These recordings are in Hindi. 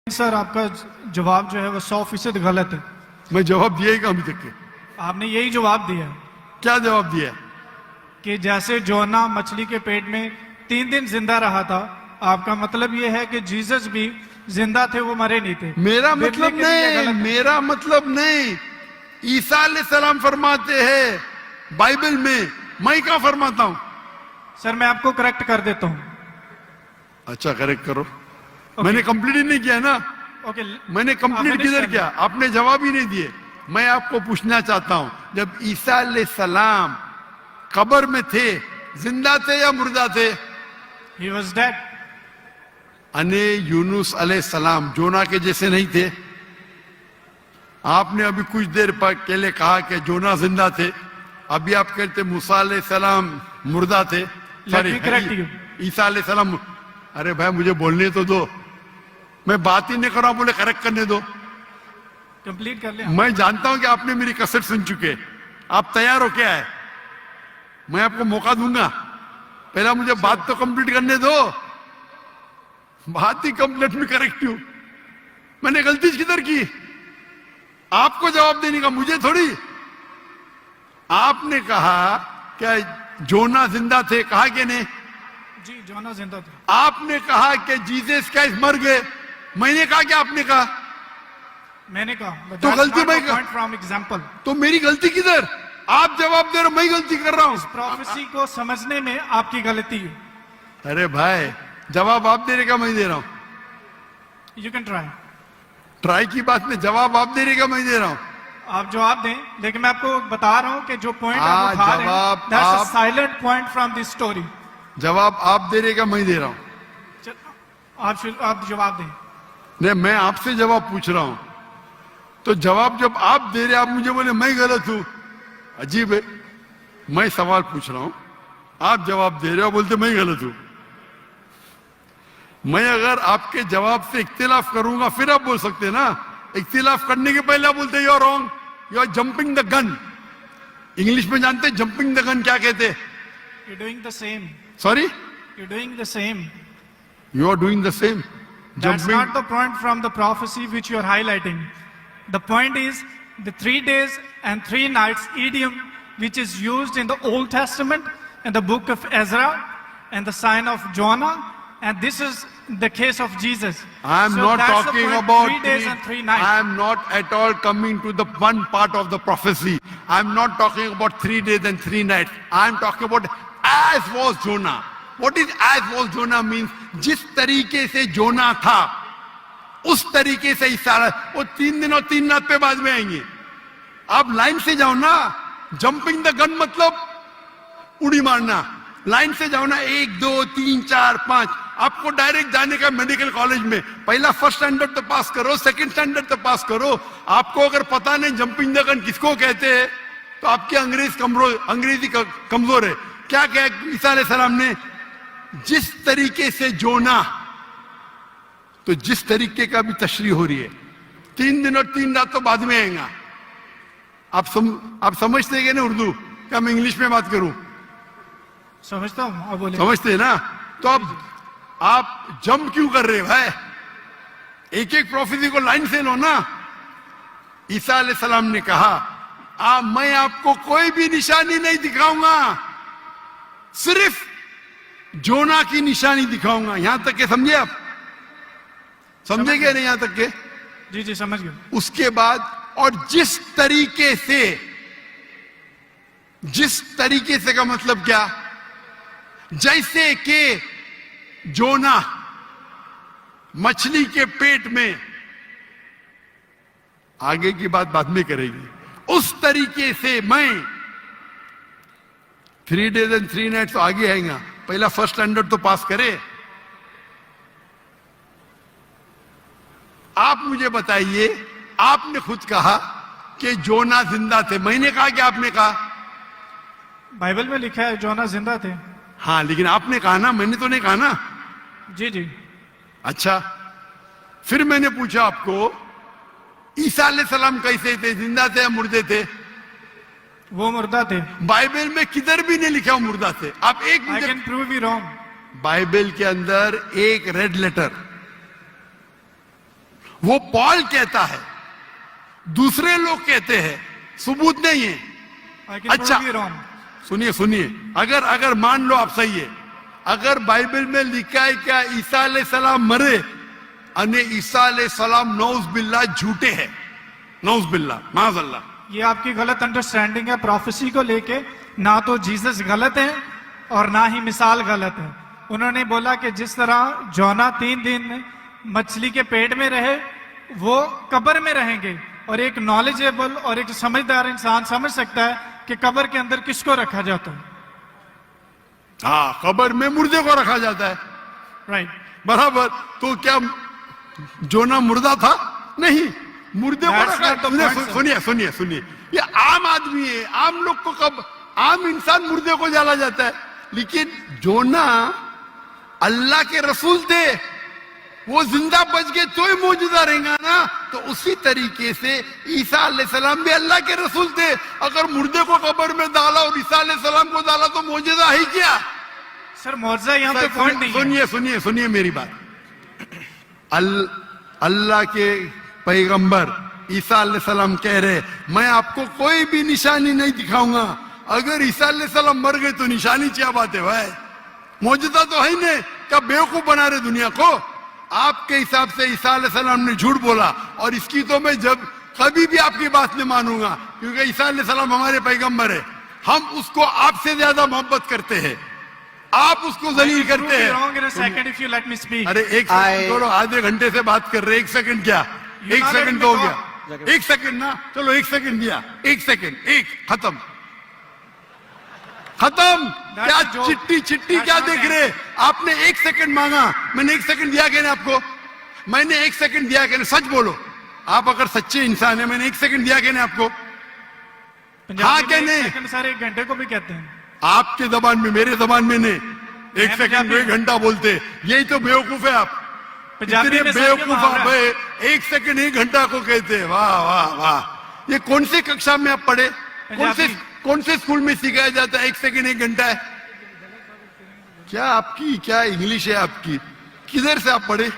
सर आपका जवाब जो है वो 100% गलत है। मैं जवाब दिया ही कहा अभी तक के? आपने यही जवाब दिया क्या जवाब दिया? कि जैसे जोना मछली के पेट में 3 दिन जिंदा रहा था, आपका मतलब ये है कि जीसस भी जिंदा थे, वो मरे नहीं थे। मेरा मतलब नहीं, मेरा मतलब नहीं। ईसा अलैहिस्सलाम फरमाते हैं बाइबल में, मैं क्या फरमाता हूं? सर मैं आपको करेक्ट कर देता हूं। अच्छा करेक्ट करो। मैंने कंप्लीट ही नहीं किया ना। ओके मैंने कंप्लीट किधर किया? आपने जवाब ही नहीं दिए। मैं आपको पूछना चाहता हूं, जब ईसा अलैहिस्सलाम कब्र में थे, जिंदा थे या मुर्दा थे? He was dead. अने यूनुस अलैहिस्सलाम जोना के जैसे नहीं थे? आपने अभी कुछ देर पहले कहा कि जोना जिंदा थे, अभी आप कहते मूसा अलैहिस्सलाम मुर्दा थे। ईसा अलैहिस्सलाम। अरे भाई मुझे बोलने तो दो, मैं बात ही नहीं कर रहा हूं, बोले करेक्ट करने दो। कंप्लीट कर लिया। मैं जानता हूं कि आपने मेरी कसर सुन चुके, आप तैयार हो क्या है? मैं आपको मौका दूंगा, पहला मुझे बात तो कंप्लीट करने दो। बात ही कंप्लीट में करेक्ट क्यों? मैंने गलती किधर की? आपको जवाब देने का, मुझे थोड़ी। आपने कहा क्या जोना जिंदा थे, कहा कि नहीं? जी जोना जिंदा थे। आपने कहा कि जीसस क्राइस्ट मर गए, मैंने कहा कि आपने कहा? मैंने कहा। तो गलती मैं फ्रॉम एग्जांपल। तो मेरी गलती किधर? आप जवाब दे रहे हो, मैं गलती कर रहा हूं। प्रोफेसी को समझने में आपकी गलती है। अरे भाई जवाब आप दे रहे का मैं दे रहा हूं। You can try. ट्राई की बात में जवाब आप दे रहे का मैं दे रहा हूं। आप जवाब दें, लेकिन मैं आपको बता रहा हूं कि जो पॉइंट आप उठा रहे हैं, that's a silent point from this story. जवाब आप दे रहे का मैं दे रहा हूं। आप जवाब दें। नहीं, मैं आपसे जवाब पूछ रहा हूं, तो जवाब जब आप दे रहे, आप मुझे बोले मैं गलत हूं। अजीब है, मैं सवाल पूछ रहा हूं, आप जवाब दे रहे हो, बोलते मैं गलत हूं। मैं अगर आपके जवाब से इख्तिलाफ करूंगा फिर आप बोल सकते हैं ना। इख्तिलाफ करने के पहले आप बोलते you are wrong, you are jumping the gun. English में जानते हैं जंपिंग द गन क्या कहते हैं? You're doing the same. Sorry? You're doing the same. You are doing the same. That's not the point from the prophecy which you are highlighting. The point is the 3 days and 3 nights idiom which is used in the Old Testament and the book of Ezra and the sign of Jonah, and this is the case of Jesus. I am not talking about 3 days and 3 nights. I am not at all coming to the one part of the prophecy. I am not talking about 3 days and 3 nights. I am talking about as was Jonah. What is as was Jonah means? जिस तरीके से जोना था उस तरीके से इशारा। वो 3 दिन और 3 रात पे बाद में आएंगे। आप लाइन से जाओ ना। जंपिंग द गन मतलब उड़ी मारना। लाइन से जाओ ना, 1 2 3 4 5। आपको डायरेक्ट जाने का मेडिकल कॉलेज में, पहला फर्स्ट स्टैंडर्ड तो पास करो, सेकंड स्टैंडर्ड तो पास करो। आपको अगर पता नहीं जंपिंग द गन किसको कहते हैं, तो आपकी अंग्रेजी कमजोर है। क्या कहा ईसा अलैहिस्सलाम ने? जिस तरीके से जोना, तो जिस तरीके का भी तशरीह हो रही है, 3 दिन और 3 रात तो बाद में आएगा। आप समझते हैं ना उर्दू? क्या मैं इंग्लिश में बात करूं? समझता हूं। आप बोले। समझते हैं ना? तो आप जंप क्यों कर रहे हैं भाई? एक एक प्रोफेसी को लाइन से लो ना। ईसा अलैहिस्सलाम ने कहा मैं आपको कोई भी निशानी नहीं दिखाऊंगा, सिर्फ जोना की निशानी दिखाऊंगा। यहां तक के समझे आप? समझे क्या नहीं यहां तक के? जी जी समझ गए। उसके बाद और जिस तरीके से का मतलब क्या? जैसे कि जोना मछली के पेट में, आगे की बात बाद में करेगी, उस तरीके से मैं 3 days and 3 nights तो आगे आएगा। पहला फर्स्ट स्टैंडर्ड तो पास करे। आप मुझे बताइए, आपने खुद कहा कि जोना जिंदा थे, मैंने कहा कि आपने कहा? बाइबल में लिखा है जोना जिंदा थे। हाँ लेकिन आपने कहा ना, मैंने तो नहीं कहा ना। जी जी। अच्छा, फिर मैंने पूछा आपको ईसा अलैहिस्सलाम कैसे थे, जिंदा थे या मुर्दे थे? वो मुर्दा थे। बाइबल में किधर भी नहीं लिखा मुर्दा थे। आप एक I can prove you wrong. Bible के अंदर एक रेड लेटर वो पॉल कहता है, दूसरे लोग कहते हैं, सबूत नहीं है। I can अच्छा prove you wrong. सुनिए सुनिए, अगर मान लो आप सही है, अगर बाइबल में लिखा है क्या ईसा अलैहिस्सलाम मरे अने ईसा अलैहिस्सलाम नौज बिल्ला झूठे हैं, नौज बिल्ला माज़अल्लाह, ये आपकी गलत अंडरस्टैंडिंग है प्रोफेसी को लेके। ना तो जीसस गलत है और ना ही मिसाल गलत है। उन्होंने बोला कि जिस तरह जोना 3 दिन मछली के पेट में रहे, वो कब्र में रहेंगे। और एक नॉलेजेबल और एक समझदार इंसान समझ सकता है कि कब्र के अंदर किसको रखा जाता है। हाँ, कब्र में मुर्दे को रखा जाता है, राइट। बराबर। तो क्या जोना मुर्दा था? नहीं, मुर्दे को That's रखा। not the point, sir. सुनिए सुनिए सुनिए, ये आम आदमी है, आम लोग को कब आम इंसान मुर्दे को जाला जाता है, लेकिन जोना अल्लाह के रसूल थे, वो जिंदा बच गए तो ही मौजूदा रहेगा ना। तो उसी तरीके से ईसा अलैहिस्सलाम भी अल्लाह के रसूल थे। अगर मुर्दे को कब्र में डाला और ईसा अलैहिस्सलाम को डाला तो मौजूदा है क्या? सर मौजूदा यहाँ पे पॉइंट नहीं है। सुनिए सुनिए सुनिए मेरी बात। अल्लाह के पैगंबर ईसा अलैहिस्सलाम कह रहे, मैं आपको कोई भी निशानी नहीं दिखाऊंगा। अगर ईसा अलैहिस्सलाम मर गए तो निशानी क्या बात है भाई? मौजूदा तो है ही नहीं। क्या बेवकूफ बना रहे दुनिया को? आपके हिसाब से ईसा अलैहिस्सलाम ने झूठ बोला, और इसकी तो मैं जब कभी भी आपकी बात नहीं मानूंगा, क्योंकि ईसा अलैहिस्सलाम हमारे पैगंबर है। हम उसको आपसे ज्यादा मोहब्बत करते हैं, आप उसको जलील करते हैं। अरे एक सेकंड छोड़ो, आधे घंटे से बात कर रहे, 1 सेकंड क्या? 1 सेकंड तो हो गया, 1 सेकंड ना, चलो 1 सेकंड दिया, 1 सेकंड, एक खत्म खत्म। क्या चिट्टी चिट्टी क्या देख रहे? आपने 1 सेकंड मांगा, मैंने 1 सेकंड दिया क्या? आपको मैंने 1 सेकंड दिया क्या? सच बोलो, आप अगर सच्चे इंसान है, मैंने 1 सेकंड दिया क्या आपको? हाँ क्या नहीं? सर 1 घंटे को भी कहते हैं आपके जबान में, मेरे जबान में नहीं। 1 सेकंड को 1 घंटा बोलते, यही तो बेवकूफ है आप। इतने बेवकूफ आप है, 1 सेकंड 1 घंटा को कहते हैं। वाह वाह वाह। ये कौन सी कक्षा में आप पढ़े? कौन से स्कूल में सिखाया जाता है 1 सेकंड 1 घंटा है? क्या आपकी क्या इंग्लिश है आपकी? किधर से आप पढ़े?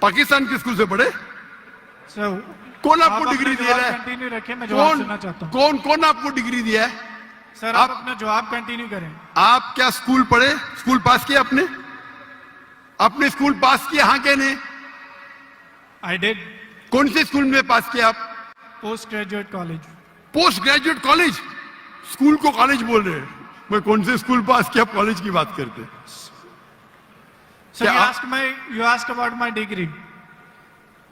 पाकिस्तान के स्कूल से पढ़े? कौन आपको डिग्री दिया है? कंटिन्यू रखें, मैं जवाब सुनना चाहता हूं। कौन आपको डिग्री दिया है? सर आप अपना जवाब कंटिन्यू करें। आप क्या स्कूल पढ़े? स्कूल पास किया आपने? आपने स्कूल पास किया? हाँ क्या नहीं? I did. कौन से स्कूल में पास किया आप? Post graduate college. Post graduate college? School को कॉलेज बोल रहे हैं। मैं कौन से स्कूल पास किया, कॉलेज की बात करते? Sir you ask about my degree.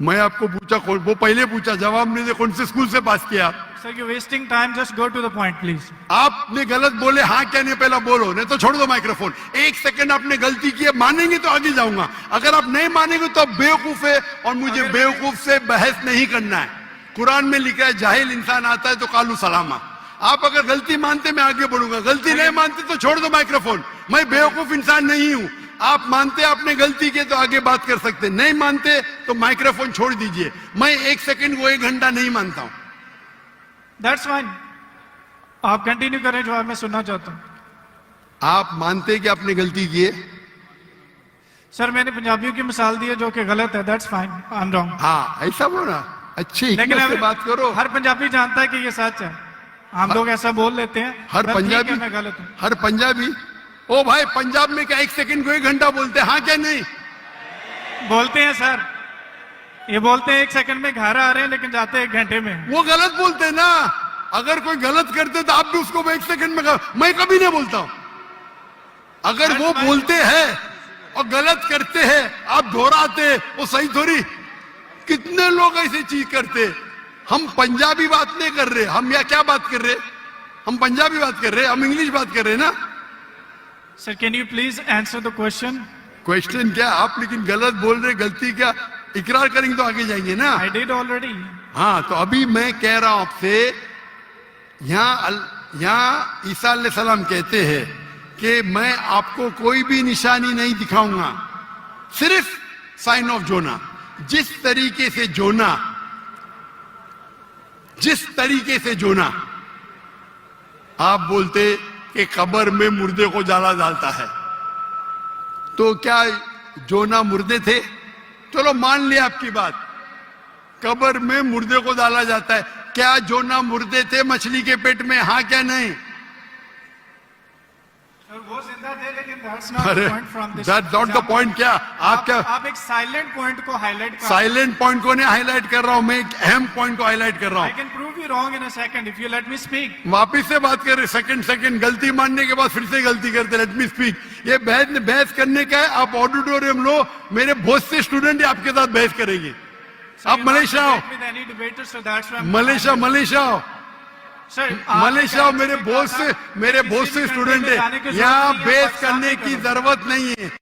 मैं आपको पूछा, वो पहले पूछा, जवाब नहीं दे, कौन से स्कूल से पास किया? Sir you wasting time, just go to the point please. आपने गलत बोले, हाँ क्या नहीं पहला बोलो, नहीं तो छोड़ दो माइक्रोफोन। 1 सेकंड आपने गलती की है, मानेंगे तो आगे जाऊंगा, अगर आप नहीं मानेंगे तो आप बेवकूफ है, और मुझे बेवकूफ से बहस नहीं करना है। कुरान में लिखा है जाहिल इंसान आता है तो कालू सलामा। आप अगर गलती मानते मैं आगे बढ़ूंगा, गलती नहीं मानते तो छोड़ दो माइक्रोफोन। मैं बेवकूफ इंसान नहीं हूं। आप मानते आपने गलती की तो आगे बात कर सकते, नहीं मानते तो माइक्रोफोन छोड़ दीजिए। मैं 1 सेकंड को 1 घंटा नहीं मानता हूं। दैट्स फाइन, आप कंटिन्यू करें, जवाब मैं सुनना चाहता हूं। आप मानते कि आपने गलती की है? सर मैंने पंजाबियों की मिसाल दी है जो कि गलत है, that's fine, I am wrong. हाँ ऐसा बोला, अच्छी लेकिन से बात करो। हर पंजाबी जानता है कि ये सच है, हम लोग ऐसा बोल लेते हैं। हर पंजाबी, मैं गलत हूं। हर पंजाबी, ओ भाई पंजाब में क्या 1 सेकंड को 1 घंटा बोलते हैं? हाँ क्या नहीं? बोलते हैं सर, ये बोलते हैं 1 सेकंड में घर आ रहे हैं, लेकिन जाते हैं 1 घंटे में। वो गलत बोलते हैं ना। अगर कोई गलत करते तो आप भी उसको 1 सेकंड में मैं कभी नहीं बोलता हूं। अगर वो बोलते हैं और गलत करते हैं, आप दोहराते, वो सही थोड़ी। कितने लोग ऐसी चीज करते। हम पंजाबी बात नहीं कर रहे, हम या क्या बात कर रहे? हम पंजाबी बात कर रहे, हम इंग्लिश बात कर रहे ना। Sir can you please answer the question? Question क्या? आप लेकिन गलत बोल रहे, गलती क्या? इकरार करेंगे तो आगे जाएंगे ना। I did already. हाँ तो अभी मैं कह रहा हूं आपसे, यहाँ ईसा अलैहिस्सलाम कहते हैं कि मैं आपको कोई भी निशानी नहीं दिखाऊंगा, सिर्फ साइन ऑफ जोना। जिस तरीके से जोना आप बोलते कि कब्र में मुर्दे को जाला डालता है, तो क्या जोना मुर्दे थे? चलो मान लिया आपकी बात, कब्र में मुर्दे को डाला जाता है। क्या जोना मुर्दे थे मछली के पेट में? हाँ क्या नहीं? Sir, वो जिंदा थे, लेकिन that's not अरे the point from this that's not the example. Point. क्या आप क्या आप एक साइलेंट पॉइंट को हाईलाइट कर साइलेंट पॉइंट को नहीं हाईलाइट कर रहा हूं, मैं एक अहम पॉइंट को हाईलाइट कर रहा I हूं। can prove you wrong in a second if you let me speak. वापिस से बात कर रहे, सेकंड गलती मानने के बाद फिर से गलती करते। Let me speak. ये बहस करने का है। आप ऑडिटोरियम लो, मेरे बहुत से स्टूडेंट आपके साथ बहस करेंगे। So आप you're not मलेशिया आओ, debate with any debater, so that's why I'm- Malaysia आओ, Sir, आप मलेशिया आओ। कहने मेरे से बहुत कहा से था, किसी भी स्टूडेंट country में जाने की है जरूरत यहाँ नहीं है, बहस पाकिस्तान करने में की करो। जरूरत नहीं है।